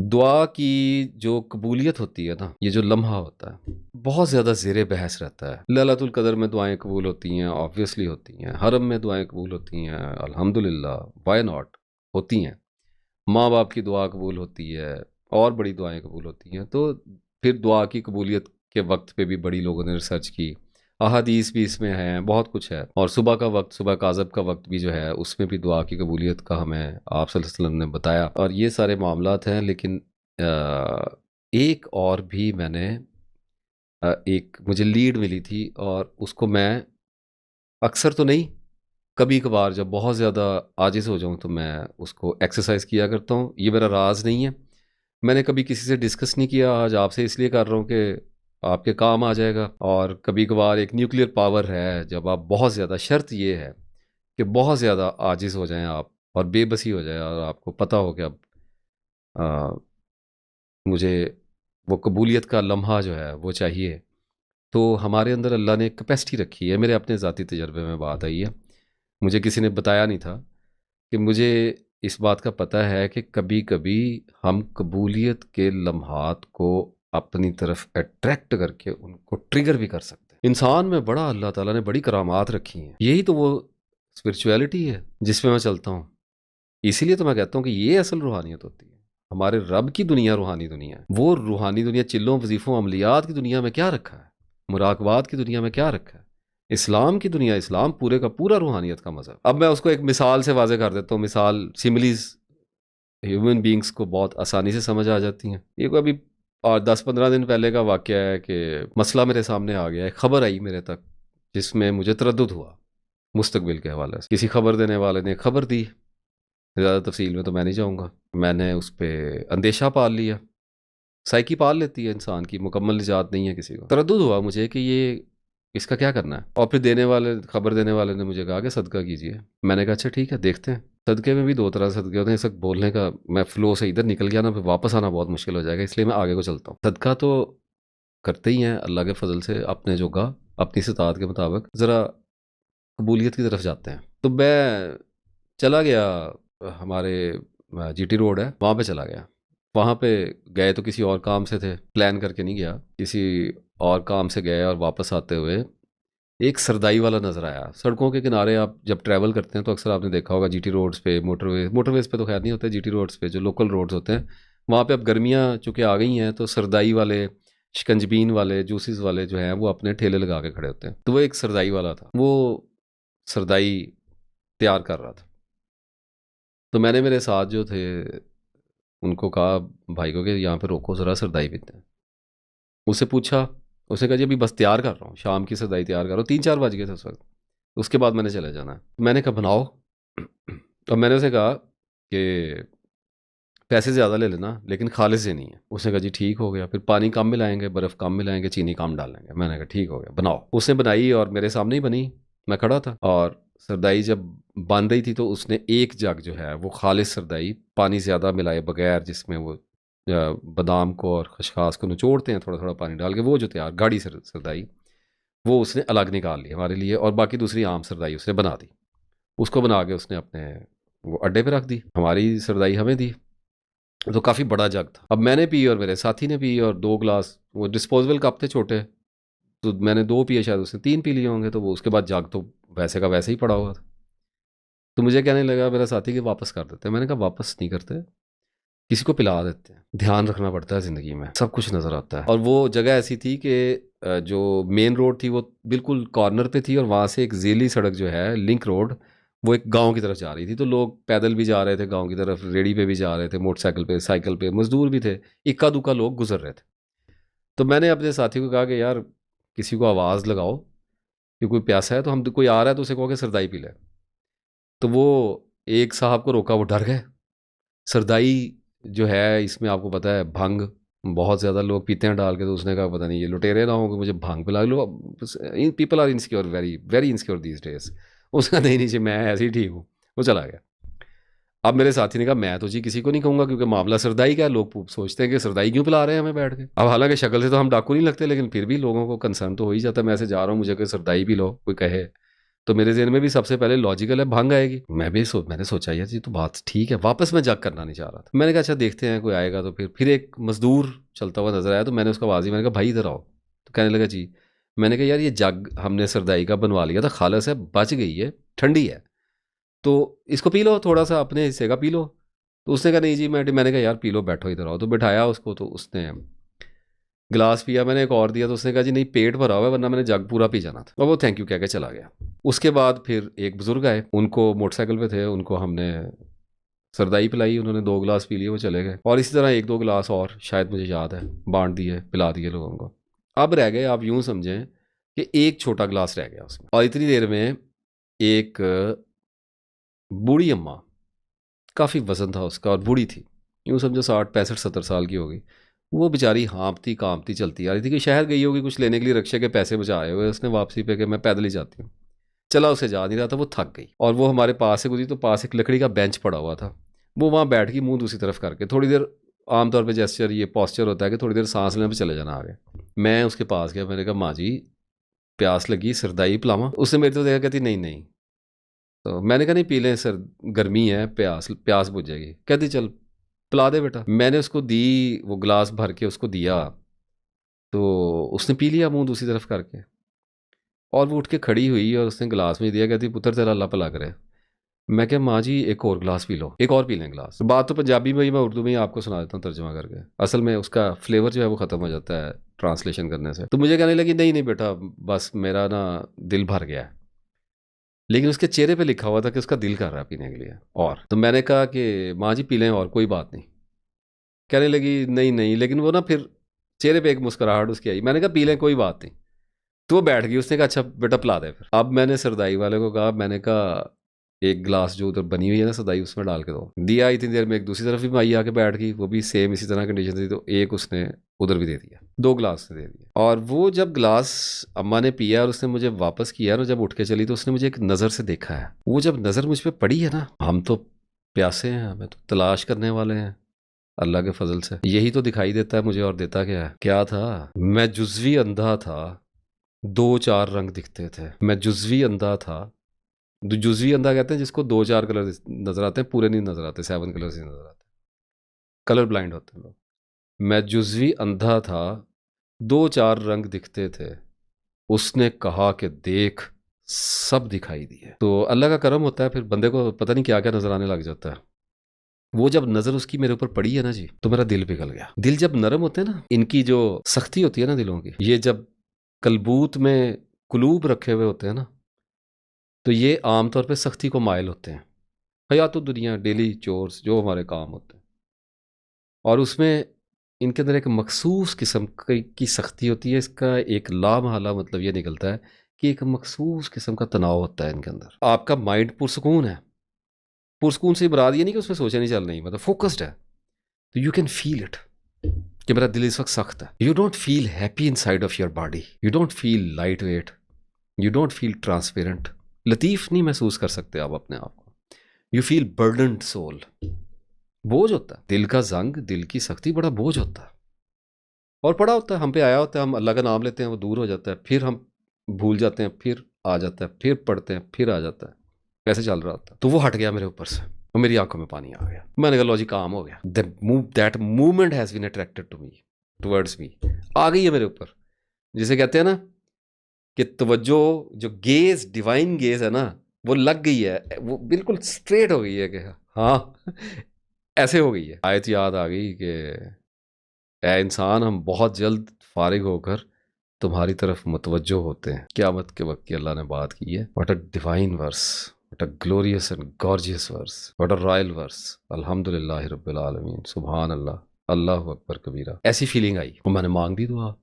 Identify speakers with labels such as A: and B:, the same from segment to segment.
A: दुआ की जो कबूलियत होती है ना, ये जो लम्हा होता है, बहुत ज़्यादा ज़ेरे बहस रहता है। लैलतुल कदर में दुआएं कबूल होती हैं, ऑब्वियसली होती हैं। हरम में दुआएं कबूल होती हैं, अल्हम्दुलिल्लाह, व्हाई नॉट, होती हैं। माँ बाप की दुआ कबूल होती है, और बड़ी दुआएं कबूल होती हैं। तो फिर दुआ की कबूलियत के वक्त पे भी बड़ी लोगों ने रिसर्च की, अहादीस भी इसमें हैं, बहुत कुछ है। और सुबह का वक्त, सुबह काज़ब का वक्त भी जो है, उसमें भी दुआ की कबूलियत का हमें आप सल्लल्लाहु अलैहि वसल्लम ने बताया। और ये सारे मामलात हैं। लेकिन एक और भी मैंने एक मुझे लीड मिली थी, और उसको मैं अक्सर तो नहीं, कभी कभार जब बहुत ज़्यादा आजिज़ हो जाऊँ तो मैं उसको एक्सरसाइज किया करता हूँ। ये मेरा राज नहीं है, मैंने कभी किसी से डिस्कस नहीं किया। आज आपसे इसलिए कर रहा हूँ कि आपके काम आ जाएगा। और कभी कभार एक न्यूक्लियर पावर है, जब आप बहुत ज़्यादा, शर्त ये है कि बहुत ज़्यादा आजिज़ हो जाएं आप, और बेबसी हो जाए, और आपको पता हो कि अब आ, मुझे वो कबूलियत का लम्हा जो है वो चाहिए। तो हमारे अंदर अल्लाह ने एक कैपेसिटी रखी है। मेरे अपने ज़ाती तजर्बे में बात आई है, मुझे किसी ने बताया नहीं था, कि मुझे इस बात का पता है कि कभी कभी हम कबूलियत के लम्हात को अपनी तरफ अट्रैक्ट करके उनको ट्रिगर भी कर सकते हैं। इंसान में बड़ा अल्लाह ताला ने बड़ी करामात रखी हैं। यही तो वो स्पिरिचुअलिटी है जिसमें मैं चलता हूँ। इसीलिए तो मैं कहता हूँ कि ये असल रूहानियत होती है। हमारे रब की दुनिया रूहानी दुनिया है। वो रूहानी दुनिया चिल्लों वजीफ़ों अमलियात की दुनिया में क्या रखा है, मुराकबात की दुनिया में क्या रखा है। इस्लाम की दुनिया, इस्लाम पूरे का पूरा रूहानियत का मज़हब। अब मैं उसको एक मिसाल से वाज़े कर देता हूँ। मिसाल, सिमिलीज ह्यूमन बींग्स को बहुत आसानी से समझ आ जाती हैं। ये कोई अभी और 10-15 दिन पहले का वाक़या है कि मसला मेरे सामने आ गया है। खबर आई मेरे तक जिसमें मुझे तरद्दुद हुआ मुस्तकबिल के हवाले से। किसी खबर देने वाले ने खबर दी, ज़्यादा तफसील में तो मैं नहीं जाऊँगा। मैंने उस पर अंदेशा पाल लिया। साइकी पाल लेती है इंसान की, मुकम्मल निजात नहीं है किसी को। तरद्दुद हुआ मुझे कि ये इसका क्या करना है। और फिर देने वाले, खबर देने वाले ने मुझे कहा कि सदका कीजिए। मैंने कहा अच्छा ठीक है, देखते हैं। सदक़े में भी दो तरह से सदक़े होते हैं। इस वक्त बोलने का मैं फ़्लो से इधर निकल गया ना, फिर वापस आना बहुत मुश्किल हो जाएगा, इसलिए मैं आगे को चलता हूँ। सदका तो करते ही हैं अल्लाह के फ़ज़ल से, अपने जो गा अपनी इस्तात के मुताबिक। ज़रा कबूलियत की तरफ जाते हैं। तो मैं चला गया, हमारे जीटी रोड है, वहाँ पे चला गया। वहाँ पे गए तो किसी और काम से थे, प्लान करके नहीं गया, किसी और काम से गए। और वापस आते हुए एक सरदाई वाला नज़र आया। सड़कों के किनारे आप जब ट्रैवल करते हैं तो अक्सर आपने देखा होगा, जीटी रोड्स पे, मोटरवेज पे तो खैर नहीं होते, जीटी रोड्स पे जो लोकल रोड्स होते हैं, वहाँ पे अब गर्मियाँ चूँकि आ गई हैं तो सरदाई वाले, शिकंजबीन वाले, जूसेस वाले जो हैं वो अपने ठेले लगा के खड़े होते हैं। तो वो एक सरदाई वाला था, वो सरदाई तैयार कर रहा था। तो मैंने मेरे साथ जो थे उनको कहा, भाई को, कि यहाँ पे रोको ज़रा, सरदाई पीते हैं। उससे पूछा, उसने कहा जी अभी बस तैयार कर रहा हूँ, शाम की सरदाई तैयार कर रहा हूँ। 3-4 बज गए थे उस वक्त। उसके बाद मैंने चले जाना है। मैंने कहा बनाओ। और मैंने उसे कहा कि पैसे ज़्यादा ले लेना, लेकिन खालिस देनी है। उसने कहा जी ठीक हो गया। फिर पानी कम मिलाएंगे, बर्फ़ कम मिलाएंगे, चीनी कम डालेंगे। मैंने कहा ठीक हो गया, बनाओ। उसने बनाई और मेरे सामने ही बनी, मैं खड़ा था। और सरदाई जब बन रही थी तो उसने एक जग जो है वो खालिस सरदाई, पानी ज़्यादा मिलाए बगैर, जिसमें वो बादाम को और खशखास को निचोड़ते हैं थोड़ा थोड़ा पानी डाल के, वो जो तैयार गाढ़ी सरदाई, वो उसने अलग निकाल ली हमारे लिए। और बाकी दूसरी आम सरदाई उसने बना दी। उसको बना के उसने अपने वो अड्डे पे रख दी, हमारी सरदाई हमें दी। तो काफ़ी बड़ा जग था। अब मैंने पी और मेरे साथी ने पी, और 2 गिलास, वो डिस्पोजेबल कप थे छोटे, तो मैंने 2 पिए, शायद उसने 3 पी लिए होंगे। तो वो उसके बाद जग तो वैसे का वैसे ही पड़ा हुआ था। तो मुझे कहने लगा मेरा साथी कि वापस कर देते हैं। मैंने कहा वापस नहीं करते, किसी को पिला देते हैं। ध्यान रखना पड़ता है ज़िंदगी में, सब कुछ नज़र आता है। और वो जगह ऐसी थी कि जो मेन रोड थी वो बिल्कुल कॉर्नर पे थी, और वहाँ से एक ज़ीली सड़क जो है, लिंक रोड, वो एक गांव की तरफ जा रही थी। तो लोग पैदल भी जा रहे थे गांव की तरफ, रेडी पे भी जा रहे थे, मोटरसाइकिल पे, साइकिल पे, मजदूर भी थे, इक्का दुक्का लोग गुजर रहे थे। तो मैंने अपने साथी को कहा कि यार किसी को आवाज़ लगाओ कि कोई प्यासा है, तो हम, कोई आ रहा है तो उसे कहो कि सरदाई पी ले। तो वो एक साहब को रोका, वो डर गए। सरदाई जो है, इसमें आपको पता है भंग बहुत ज़्यादा लोग पीते हैं डाल के। तो उसने कहा पता नहीं ये लुटेरे ना हो कि मुझे भांग पिला लो। People are insecure, very very insecure these days. उसका नहीं नीचे, मैं ऐसे ही ठीक हूँ। वो चला गया। अब मेरे साथी ने कहा मैं तो जी किसी को नहीं कहूँगा, क्योंकि मामला सरदाई का है। लोग सोचते हैं कि सरदाई क्यों पिला रहे हैं हमें बैठ के। अब हालांकि शक्ल से तो हम डाकू नहीं लगते, लेकिन फिर भी लोगों को कंसर्न तो हो ही जाता है। मैं ऐसे जा रहा हूँ, मुझे कोई सरदाई पी लो कोई कहे, तो मेरे ज़हन में भी सबसे पहले लॉजिकल है भंग आएगी। मैंने सोचा यार ये तो बात ठीक है, वापस मैं जग करना नहीं चाह रहा था। मैंने कहा अच्छा देखते हैं कोई आएगा तो फिर एक मज़दूर चलता हुआ नज़र आया, तो मैंने उसको आवाज़ दी, मैंने कहा भाई इधर आओ। तो कहने लगा जी। मैंने कहा यार ये जग हमने सरदाई का बनवा लिया था, खालस है, बच गई है, ठंडी है, तो इसको पी लो, थोड़ा सा अपने हिस्से का पी लो। तो उसने कहा नहीं जी मैंने कहा यार पी लो, बैठो इधर आओ। तो बिठाया उसको, तो उसने गिलास पिया, मैंने एक और दिया, तो उसने कहा जी नहीं पेट भरा हुआ है, वरना मैंने जग पूरा पी जाना था। और वो थैंक यू कह के चला गया। उसके बाद फिर एक बुजुर्ग आए, उनको मोटरसाइकिल पे थे, उनको हमने सरदाई पिलाई, उन्होंने 2 गिलास पी लिए, वो चले गए। और इसी तरह 1-2 गिलास और शायद मुझे याद है बांट दिए, पिला दिए लोगों को। अब रह गए, आप यूं समझें कि एक छोटा गिलास रह गया उसमें, और इतनी देर में एक बूढ़ी अम्मा, काफ़ी वजन था उसका और बूढ़ी थी, यूं समझो 60-65-70 साल की होगी। वो बेचारी हाँपती कांपती चलती आ रही थी कि शहर गई होगी कुछ लेने के लिए, रक्षा के पैसे बचाए हुए उसने वापसी पे कि मैं पैदल ही जाती हूँ। चला उसे जा नहीं रहा था, वो थक गई और वो हमारे पास से गुजरी, तो पास एक लकड़ी का बेंच पड़ा हुआ था, वो वहाँ बैठ गई मुंह दूसरी तरफ करके। थोड़ी देर, आमतौर पे जेस्चर ये पॉस्चर होता है कि थोड़ी देर सांस लेने पे चले जाना आगे। मैं उसके पास गया, मैंने कहा माँ जी प्यास लगी, सरदाई पिलावा। उसने मेरी तो देखा, कहती नहीं नहीं। तो मैंने कहा नहीं पी लें सर, गर्मी है, प्यास प्यास बुझ जाएगी। कहती चल पिला दे बेटा। मैंने उसको दी, वो गिलास भर के उसको दिया, तो उसने पी लिया मुंह दूसरी तरफ करके। और वो उठ के खड़ी हुई और उसने गिलास में दिया, कहती पुत्र तेरा अल्लाह भला करे। मैं क्या माँ जी एक और गिलास पी लो, एक और पी लें गिलास। बात तो पंजाबी में ही, मैं उर्दू में ही आपको सुना देता हूँ तर्जुमा करके। असल में उसका फ्लेवर जो है वो ख़त्म हो जाता है ट्रांसलेशन करने से। तो मुझे कहने लगी नहीं नहीं बेटा, बस मेरा ना दिल भर गया है। लेकिन उसके चेहरे पे लिखा हुआ था कि उसका दिल कर रहा है पीने के लिए। और तो मैंने कहा कि माँ जी पी लें और कोई बात नहीं। कहने लगी नहीं नहीं, लेकिन वो ना फिर चेहरे पे एक मुस्कुराहट उसकी आई। मैंने कहा पी लें कोई बात नहीं। तो वो बैठ गई, उसने कहा अच्छा बेटा पिला दे। फिर अब मैंने सरदाई वाले को कहा, मैंने कहा एक गिलास जो उधर बनी हुई है ना सरदाई, उसमें डाल के दो। दिया, इतनी देर में एक दूसरी तरफ भी माई आके बैठ गई, वो भी सेम इसी तरह कंडीशन थी, तो एक उसने उधर भी दे दिया, 2 गिलास उसने दे दिए। और वो जब गिलास अम्मा ने पिया और उसने मुझे वापस किया और जब उठ के चली, तो उसने मुझे एक नज़र से देखा है। वो जब नज़र मुझ पर पड़ी है ना, हम तो प्यासे हैं, हमें तो तलाश करने वाले हैं अल्लाह के फजल से, यही तो दिखाई देता है मुझे। और देता क्या है, क्या था, मैं जुज़वी अंधा था, 2-4 रंग दिखते थे। मैं जुज़वी अंधा था, जुज़वी अंधा कहते हैं जिसको 2-4 कलर नजर आते हैं, पूरे नहीं नजर आते, 7 कलर्स ही नजर आते हैं, कलर ब्लाइंड होते हैं लोग। मैं जुज़वी अंधा था, 2-4 रंग दिखते थे, उसने कहा कि देख सब दिखाई दिए। तो अल्लाह का करम होता है, फिर बंदे को पता नहीं क्या क्या नजर आने लग जाता है। वो जब नजर उसकी मेरे ऊपर पड़ी है ना जी, तो मेरा दिल पिघल गया। दिल जब नरम होते हैं ना, इनकी जो सख्ती होती है ना दिलों की, ये जब कलबूत में कुलूब रखे हुए होते हैं ना, तो ये आमतौर पे सख्ती को मायल होते हैं। हयात दुनिया, डेली चोर्स जो हमारे काम होते हैं, और उसमें इनके अंदर एक मखसूस किस्म की सख्ती होती है। इसका एक लामहला मतलब ये निकलता है कि एक मखसूस किस्म का तनाव होता है इनके अंदर। आपका माइंड पुरसकून है, पुरसकून से मुराद ये नहीं कि उसमें सोचा नहीं चल रही, मतलब फोकस्ड है, तो यू कैन फील इट कि मेरा दिल इस वक्त सख्त है। You don't feel happy inside of your body, you don't feel light weight, you don't feel transparent, लतीफ़ नहीं महसूस कर सकते आप अपने आप को। यू फील बर्डनड सोल, बोझ होता है दिल का जंग, दिल की सख्ती बड़ा बोझ होता है, और पड़ा होता है हम पे आया होता है। हम अल्लाह का नाम लेते हैं, वो दूर हो जाता है, फिर हम भूल जाते हैं, फिर आ जाता है, फिर पढ़ते हैं, फिर आ जाता है, कैसे चल रहा होता है। तो वो हट गया मेरे ऊपर से और मेरी आंखों में पानी आ गया। मैंने कहा लो जी काम हो गया, that movement has been attracted to me, towards me, आ गई है मेरे ऊपर। जिसे कहते हैं ना कि तवज्जो, जो गेज, डिवाइन गेज है ना, वो लग गई है, वो बिल्कुल स्ट्रेट हो गई है कि हाँ ऐसे हो गई है। आयत याद आ गई कि ए इंसान, हम बहुत जल्द फारिग होकर तुम्हारी तरफ मुतवज्जो होते हैं। क़यामत के वक्त की अल्लाह ने बात की है। What a divine verse, what a glorious and gorgeous verse, what a royal verse. अल्हम्दुलिल्लाह रब्बिल आलमीन, सुभान अल्लाह, अल्लाहु अकबर कबीरा। ऐसी फीलिंग आई और मैंने मांग दी दुआ।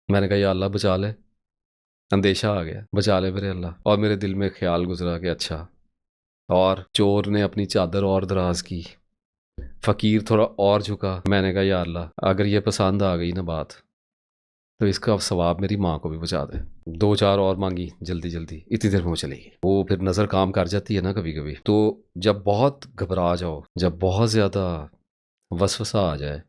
A: मैंने कहा या अल्लाह बचा ले, अंदेशा आ गया, बचा ले मेरे अल्लाह। और मेरे दिल में ख्याल गुजरा कि अच्छा, और चोर ने अपनी चादर और दराज की, फ़कीर थोड़ा और झुका। मैंने कहा या अल्लाह अगर ये पसंद आ गई ना बात, तो इसका सवाब मेरी माँ को भी बचा दे। 2-4 और मांगी जल्दी जल्दी, इतनी देर में वो चली गई। वो फिर नज़र काम कर जाती है ना कभी कभी। तो जब बहुत घबरा जाओ, जब बहुत ज़्यादा वसवसा आ जाए,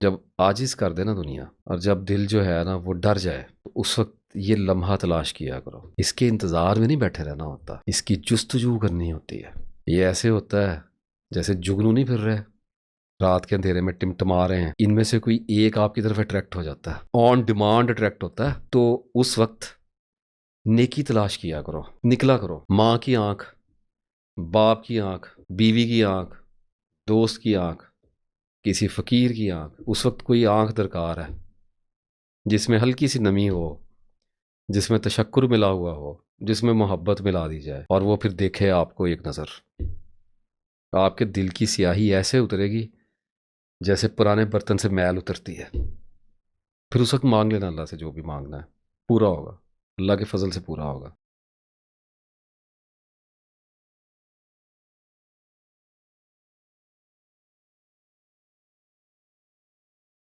A: जब आजिज़ कर दे ना दुनिया, और जब दिल जो है ना वो डर जाए, तो उस वक्त ये लम्हा तलाश किया करो। इसके इंतज़ार में नहीं बैठे रहना होता, इसकी जुस्तजू करनी होती है। ये ऐसे होता है जैसे जुगनू नहीं फिर रहे, रात के अंधेरे में टिमटिमा रहे हैं, इनमें से कोई एक आपकी तरफ अट्रैक्ट हो जाता है, ऑन डिमांड अट्रैक्ट होता है, तो उस वक्त नेकी तलाश किया करो, निकला करो। माँ की आंख, बाप की आंख, बीवी की आंख, दोस्त की आंख, किसी फ़कीर की आंख, उस वक्त कोई आंख दरकार है जिसमें हल्की सी नमी हो, जिसमें तशक्कुर मिला हुआ हो, जिसमें मोहब्बत मिला दी जाए, और वो फिर देखे आपको एक नज़र। आपके दिल की स्याही ऐसे उतरेगी जैसे पुराने बर्तन से मैल उतरती है। फिर उस वक्त मांग लेना अल्लाह से, जो भी मांगना है पूरा होगा, अल्लाह के फजल से पूरा होगा।